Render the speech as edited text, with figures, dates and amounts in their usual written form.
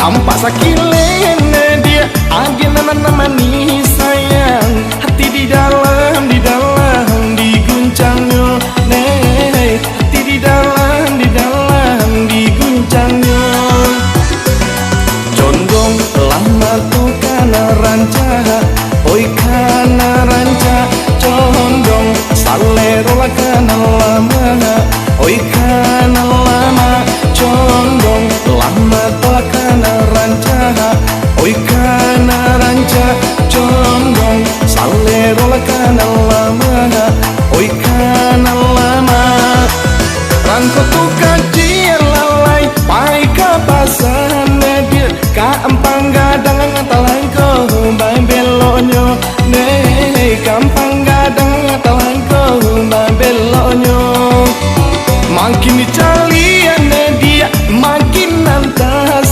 Tampak sakilene dia agena menemani sayang. Hati di dalam diguncangnya nih. Hati di dalam diguncangnya. Condong lama tuh kana ranca, oi kana ranca. Condong salero la kana lama, oi kana lama. Condong lama tuh kana ranca, oi kana ranca. Condong salero la kana